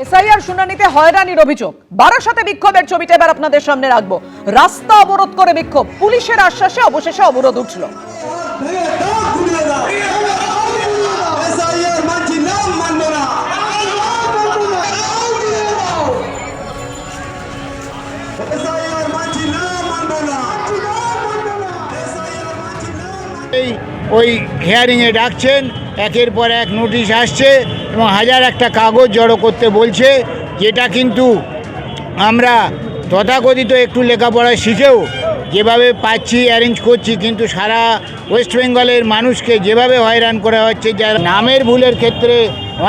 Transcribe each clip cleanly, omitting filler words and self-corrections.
SIR শুনানিতে হয়রানির অভিযোগ, বারাসাতে বিক্ষোভের ছবিটা এবার আপনাদের সামনে রাখবো। রাস্তা অবরোধ করে বিক্ষোভ, পুলিশের আশ্বাসে অবশেষে অবরোধ উঠল। ওই হিয়ারিংয়ে ডাকছেন, একের পর এক নোটিশ আসছে এবং হাজার একটা কাগজ জড়ো করতে বলছে, যেটা কিন্তু আমরা তথাকথিত একটু লেখাপড়া শিখেও যেভাবে পাচ্ছি অ্যারেঞ্জ করছি, কিন্তু সারা ওয়েস্ট বেঙ্গলের মানুষকে যেভাবে হয়রান করা হচ্ছে, যারা নামের ভুলের ক্ষেত্রে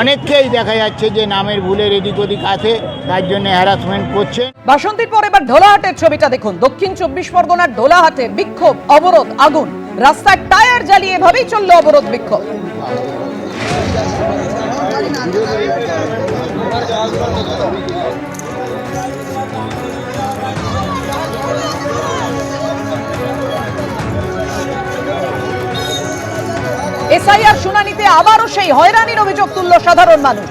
অনেককেই দেখা যাচ্ছে যে নামের ভুলের এদিক ওদিক আছে, তার জন্য হ্যারাসমেন্ট করছে। বাসন্তীর পর এবার ঢোলাহাটের ছবিটা দেখুন। দক্ষিণ 24 পরগনার ঢোলাহাটে বিক্ষোভ, অবরোধ, আগুন, রাস্তায় টায়ার জ্বালিয়ে এভাবেই চলল অবরোধ বিক্ষোভ। এসআইআর শুনানিতে আবারও সেই হয়রানির অভিযোগ তুলল সাধারণ মানুষ।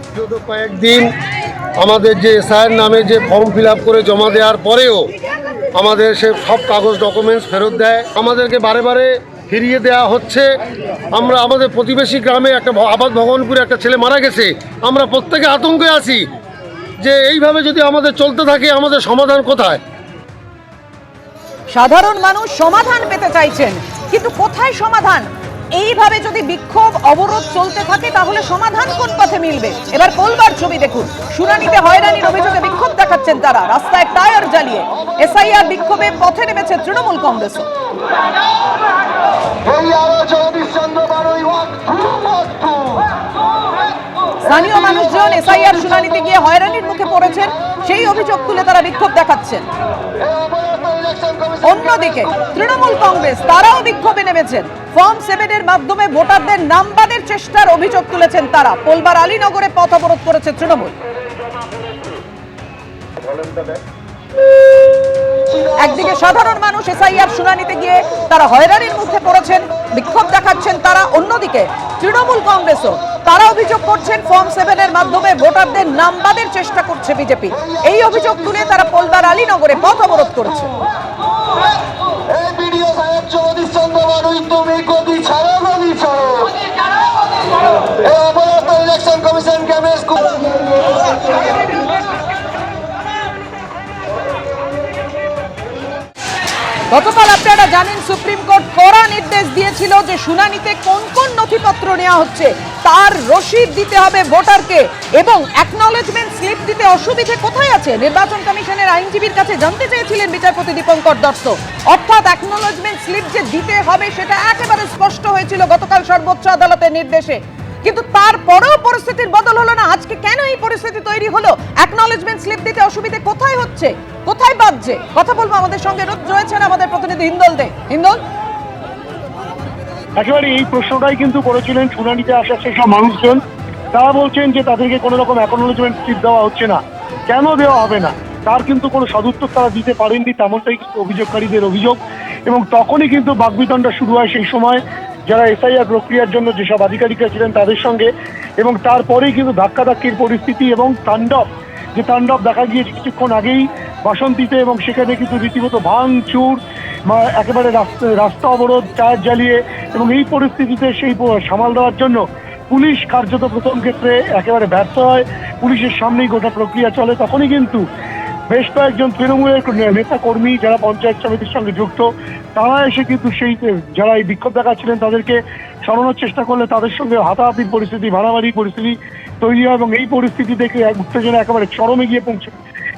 বিগত কয়েকদিন আমাদের যে এসআইআর নামে যে ফর্ম ফিল আপ করে জমা দেওয়ার পরেও আমাদের সে সব কাগজ ডকুমেন্টস ফেরত দেয়, আমাদেরকে বারে বারে ফিরিয়ে দেওয়া হচ্ছে। আমরা আমাদের প্রতিবেশী গ্রামে একটা আবাদ ভগবানপুরে একটা ছেলে মারা গেছে, আমরা প্রত্যেকে আতঙ্কে আছি যে এইভাবে যদি আমাদের চলতে থাকে আমাদের সমাধান কোথায়। সাধারণ মানুষ সমাধান পেতে চাইছেন, কিন্তু কোথায় সমাধান? এইভাবে যদি বিক্ষোভ অবরোধ চলতে থাকে তাহলে সমাধান কোন পথে মিলবে? এবার পোলবার ছবি দেখুন। শুনানিতে হয়রানির অভিযোগে বিক্ষোভ দেখাচ্ছেন তারা, রাস্তায় টায়ার জ্বালিয়ে। এসআইআর বিক্ষোভে পথে নেমেছে তৃণমূল কংগ্রেসও। স্থানীয় মানুষজন এসআইআর শুনানিতে গিয়ে হয়রানির মুখে পড়েছেন, সেই অভিযোগ তুলে তারা বিক্ষোভ দেখাচ্ছেন। অন্যদিকে তৃণমূল কংগ্রেস তারাও বিক্ষোভে নেমেছেন। ফর্ম 7 এর মাধ্যমে ভোটারদের নাম বাদের চেষ্টার অভিযোগ তুলেছেন তারা। পোলবার আলীনগরে পথ অবরোধ করেছে তৃণমূল। একদিকে সাধারণ মানুষ এসআইআর শুনানিতে গিয়ে তারা হয়রানির মুখে পড়েছেন, বিক্ষোভ দেখাচ্ছেন তারা। অন্যদিকে তৃণমূল কংগ্রেসও তারা অভিযোগ করছেন ফর্ম 7 এর মাধ্যমে ভোটারদের নাম বাদের চেষ্টা করছে বিজেপি। এই অভিযোগ তুলে তারা পোলবার আলীনগরে পথ অবরোধ করেছে। গতকাল আপনারা জানেন সুপ্রিম কোর্ট কড়া নির্দেশ দিয়েছিল যে শুনানিতে কোন কোন নথিপত্র নেওয়া হচ্ছে তার রসিদ দিতে হবে ভোটারকে, এবং অ্যাকনলেজমেন্ট স্লিপ দিতে অসুবিধে কোথায় আছে নির্বাচন কমিশনের আইনজীবীর কাছে জানতে চেয়েছিলেন বিচারপতি দীপঙ্কর দত্ত। অর্থাৎ অ্যাকনলেজমেন্ট স্লিপ যে দিতে হবে সেটা একেবারে স্পষ্ট হয়েছিল গতকাল সর্বোচ্চ আদালতের নির্দেশে, কিন্তু তারপরেও পরিস্থিতির বদল হলো না। আজকে কেন এই পরিস্থিতি তৈরি হলো? অ্যাকনলেজমেন্ট স্লিপ দিতে অসুবিধে কোথায় হচ্ছে, কোথায় বাজছে? কথা বলবো, আমাদের সঙ্গে রয়েছেন আমাদের প্রতিনিধি হিন্দল দে। হিন্দল, একেবারে এই প্রশ্নটাই কিন্তু করেছিলেন শুনানিতে আসা সেসব মানুষজন। তারা বলছেন যে তাদেরকে কোনো রকম অ্যাকনলেজমেন্ট স্লিপ দেওয়া হচ্ছে না। কেন দেওয়া হবে না তার কিন্তু কোনো সদুত্তর তারা দিতে পারেননি, তেমনটাই কিন্তু অভিযোগকারীদের অভিযোগ। এবং তখনই কিন্তু বাকবিতণ্ডা শুরু হয় সেই সময় যারা এসআইআর প্রক্রিয়ার জন্য যেসব আধিকারিকরা ছিলেন তাদের সঙ্গে। এবং তারপরেই কিন্তু ধাক্কাধাক্কির পরিস্থিতি এবং তাণ্ডব দেখা গিয়েছে কিছুক্ষণ আগেই বাসন্তীতে, এবং সেখানে কিন্তু রীতিমতো ভাঙচুর, একেবারে রাস্তা অবরোধ, টায়ার জ্বালিয়ে। এবং এই পরিস্থিতিতে সেই সামাল দেওয়ার জন্য পুলিশ কার্যত প্রথম ক্ষেত্রে একেবারে ব্যর্থ হয়। পুলিশের সামনেই গোটা প্রক্রিয়া চলে। তখনই কিন্তু বেশ কয়েকজন তৃণমূলের নেতা কর্মী যারা পঞ্চায়েত সমিতির সঙ্গে যুক্ত, তারা এসে কিন্তু সেই যারা এই বিক্ষোভ দেখাচ্ছিলেন তাদেরকে সরানোর চেষ্টা করলে তাদের সঙ্গে হাতাহাতির পরিস্থিতি, মারামারি পরিস্থিতি তৈরি হয়। এবং এই পরিস্থিতি দেখে উত্তেজনা একেবারে চরমে গিয়ে পৌঁছে।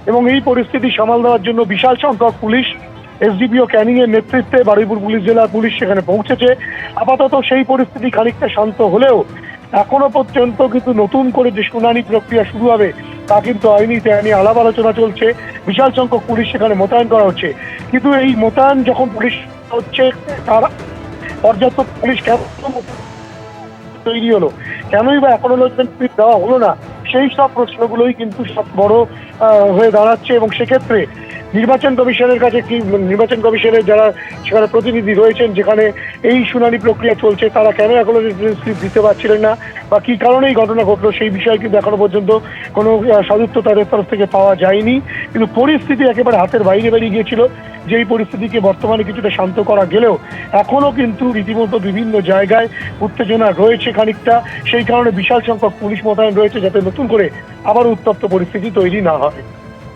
এবং এই পরিস্থিতি সামাল দেওয়ার জন্য বিশাল সংখ্যক পুলিশ, এসডিপিও ক্যানিং এর নেতৃত্বে বারুইপুর পুলিশ জেলার পুলিশ সেখানে পৌঁছেছে। আপাতত সেই পরিস্থিতি খানিকটা শান্ত হলেও এখনো পর্যন্ত কিন্তু নতুন করে যে শুনানি প্রক্রিয়া শুরু হবে তা কিন্তু হয়নি। তা নিয়ে আলাপ আলোচনা চলছে। বিশাল সংখ্যক পুলিশ সেখানে মোতায়েন করা হচ্ছে। কিন্তু এই মোতায়েন যখন পুলিশ হচ্ছে, তার পর্যাপ্ত পুলিশ কেন তৈরি হলো, কেনই বা অ্যাকনলেজমেন্ট স্লিপ দেওয়া হলো না, সেই সব প্রশ্নগুলোই কিন্তু সব বড় হয়ে দাঁড়াচ্ছে। এবং সেক্ষেত্রে নির্বাচন কমিশনের কাছে কি, নির্বাচন কমিশনের যারা সেখানে প্রতিনিধি রয়েছেন যেখানে এই শুনানি প্রক্রিয়া চলছে, তারা কেন এখনো স্লিপ দিতে পারছিলেন না বা কি কারণে এই ঘটনা ঘটলো সেই বিষয়ে কিন্তু এখনো পর্যন্ত কোনো সদুত্তর তাদের তরফ থেকে পাওয়া যায়নি। কিন্তু পরিস্থিতি একেবারে হাতের বাইরে বেরিয়ে গিয়েছিল, যেই পরিস্থিতিকে বর্তমানে কিছুটা শান্ত করা গেলেও এখনো কিন্তু রীতিমতো বিভিন্ন জায়গায় উত্তেজনা রয়েছে খানিকটা। সেই কারণে বিশাল সংখ্যক পুলিশ মোতায়েন রয়েছে যাতে নতুন করে আবার উত্তপ্ত পরিস্থিতি তৈরি না হয়।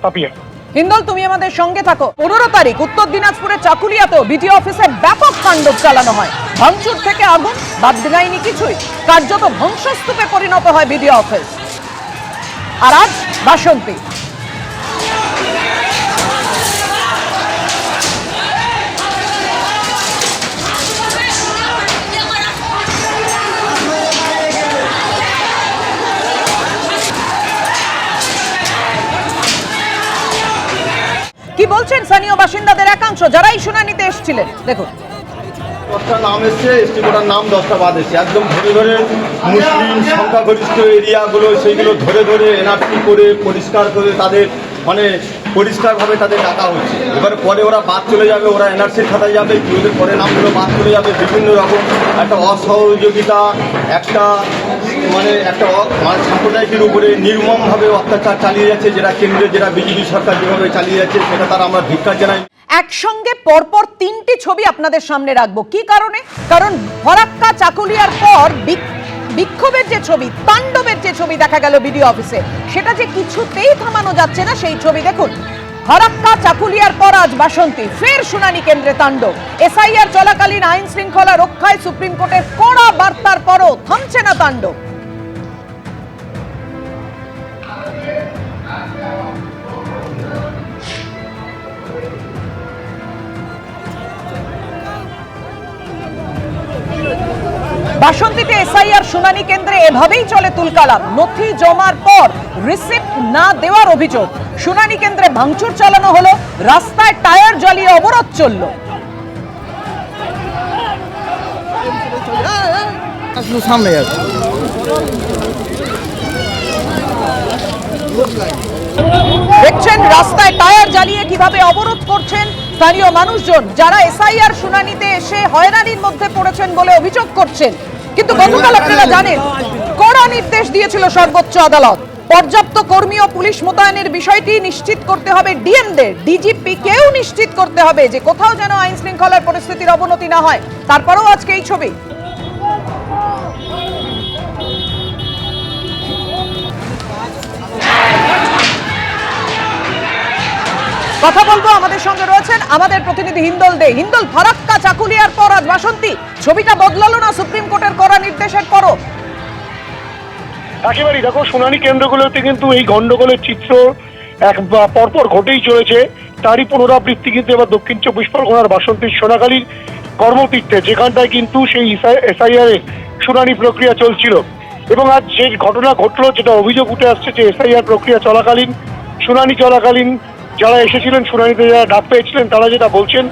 পাপিয়া, হিন্দল, তুমি আমাদের সঙ্গে থাকো। 15 তারিখ উত্তর দিনাজপুরের চাকুলিয়াতেও বিডিও অফিসে ব্যাপক তাণ্ডব চালানো হয়। ভাঙচুর থেকে আগুন, বাদ যায়নি কিছুই, কার্যত ধ্বংসস্তূপে পরিণত হয় বিডিও অফিস। আর আজ বাসন্তী, কি বলছেন স্থানীয় বাসিন্দাদের একাংশ যারা এই শুনানিতে এসেছিলেন, দেখুন। 10টা নাম এসছে, এসটি কোটার নাম 10টা বাদ এসছে। একদম ধরে ধরে মুসলিম সংখ্যাগরিষ্ঠ এরিয়াগুলো সেইগুলো ধরে ধরে এনআরসি করে পরিষ্কার করে তাদের মানে পরিষ্কারভাবে তাদের ডাকা হচ্ছে। এবারে পরে ওরা বাদ চলে যাবে, ওরা এনআরসির খাতায় যাবে, ওদের পরে নামগুলো বাদ চলে যাবে। বিভিন্ন রকম একটা অসহযোগিতা, একটা মানে সাম্প্রদায়িকের উপরে নির্মমভাবে অত্যাচার চালিয়ে যাচ্ছে, যেটা কেন্দ্রের যেটা বিজেপি সরকার যেভাবে চালিয়ে যাচ্ছে সেটা তারা আমরা ধিক্কার জানাই। একসঙ্গে পরপর 3টি ছবি আপনাদের সামনে রাখবো। কি কারণে? কারণ ফরাক্কা চাকুলিয়ার পর বিক্ষোভের যে ছবি, তাণ্ডবের যে ছবি দেখা গেল বিডিও অফিসে, সেটা যে কিছুতেই থামানো যাচ্ছে না সেই ছবি দেখুন। ফরাক্কা চাকুলিয়ার পর আজ বাসন্তী, ফের শুনানি কেন্দ্রে তাণ্ডব। এসআইআর চলাকালীন আইন শৃঙ্খলা রক্ষায় সুপ্রিম কোর্টের কড়া বার্তার পরও থামছে না তাণ্ডব। বাসন্তীতে এসআইআর শুনানি কেন্দ্রে এভাবেই চলে তুলকালাম। নথি জমার পর রিসিপ্ট না দেওয়ার অভিযোগ। শুনানি কেন্দ্রে ভাঙচুর চালানো হলো, রাস্তায় টায়ার জ্বালিয়ে অবরোধ চলল। সামনে যাচ্ছে। দেখছেন রাস্তায় টায়ার জ্বালিয়ে কিভাবে অবরোধ করছেন স্থানীয় মানুষজন, যারা এসআইআর শুনানিতে এসে হয়রানির মধ্যে পড়েছেন বলে অভিযোগ করছেন। কিন্তু গতকাল আপনারা জানেন কড়া নির্দেশ দিয়েছিল সর্বোচ্চ আদালত। পর্যাপ্ত কর্মী ও পুলিশ মোতায়েনের বিষয়টি নিশ্চিত করতে হবে ডিএমদের, ডিজিপিকেও নিশ্চিত করতে হবে যে কোথাও যেন আইন শৃঙ্খলার পরিস্থিতির অবনতি না হয়। তারপরেও আজকে এই ছবি। কথা বলবো, আমাদের সঙ্গে রয়েছেন আমাদের প্রতিনিধি হিন্দল দে। হিন্দল, ফরাক্কা চাকুলিয়ার পর আজ বাসন্তী, ছবিটা বদলালো না সুপ্রিম কোর্টের কড়া নির্দেশের পরও? একেবারেই দেখো, শুনানি কেন্দ্রগুলোতে কিন্তু এই গন্ডগোলের চিত্র পরপর ঘটেই চলেছে। তারই পুনরাবৃত্তি কিন্তু এবার দক্ষিণ 24 পরগনার বাসন্তীর সোনাখালীর কর্মতীর্থে, যেখানটায় কিন্তু সেই এসআইআর এর শুনানি প্রক্রিয়া চলছিল। এবং আজ যে ঘটনা ঘটলো, যেটা অভিযোগ উঠে আসছে যে এসআইআর প্রক্রিয়া চলাকালীন, শুনানি চলাকালীন যারা এসেছিলেন, শুনানিতে যারা ডাক পেয়েছিলেন, তারা যেটা বলছেন,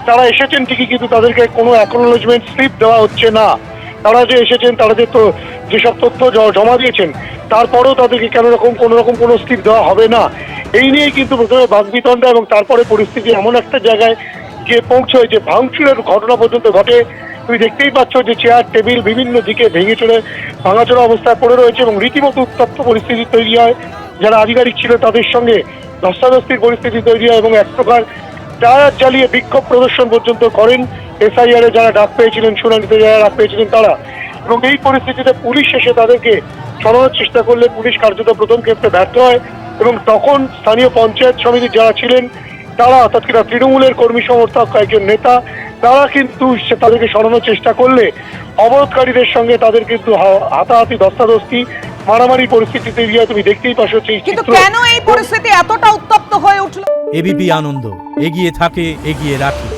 তারা এসেছেন ঠিকই কিন্তু তাদেরকে কোনো অ্যাকনোলেজমেন্ট স্লিপ দেওয়া হচ্ছে না। তারা যে এসেছেন, তারা যে যেসব তথ্য জমা দিয়েছেন, তারপরেও তাদেরকে কোনো রকম কোনো স্লিপ দেওয়া হবে না। এই নিয়েই কিন্তু প্রথমে বাকবিতণ্ডা এবং তারপরে পরিস্থিতি এমন একটা জায়গায় গিয়ে পৌঁছয় যে ভাঙচুরের ঘটনা পর্যন্ত ঘটে। তুমি দেখতেই পাচ্ছ যে চেয়ার টেবিল বিভিন্ন দিকে ভেঙে চলে ভাঙাচোরা অবস্থায় পড়ে রয়েছে এবং রীতিমতো উত্তপ্ত পরিস্থিতি তৈরি হয়। যারা আধিকারিক ছিল তাদের সঙ্গে ধস্তাধস্তির পরিস্থিতি তৈরি হয় এবং এক প্রকার টায়ার জ্বালিয়ে বিক্ষোভ প্রদর্শন পর্যন্ত করেন এসআইআর এ যারা ডাক পেয়েছিলেন, শুনানিতে যারা ডাক পেয়েছিলেন তারা। এবং এই পরিস্থিতিতে পুলিশ এসে তাদেরকে সরানোর চেষ্টা করলে পুলিশ কার্যত প্রথম ক্ষেত্রে ব্যর্থ হয় এবং তখন স্থানীয় পঞ্চায়েত সমিতির যারা ছিলেন তারা, অর্থাৎ কিনা তৃণমূলের কর্মী সমর্থক কয়েকজন নেতা, তারা কিন্তু তাদেরকে সরানোর চেষ্টা করলে অবরোধকারীদের সঙ্গে তাদের কিন্তু হাতাহাতি, ধস্তাধস্তি, মারামারি পরিস্থিতি তৈরি হয়। তুমি দেখতেই পাচ্ছ। কিন্তু কেন এই পরিস্থিতি এতটা উত্তপ্ত হয়ে উঠলো? এবিপি আনন্দ, এগিয়ে থাকে, এগিয়ে রাখে।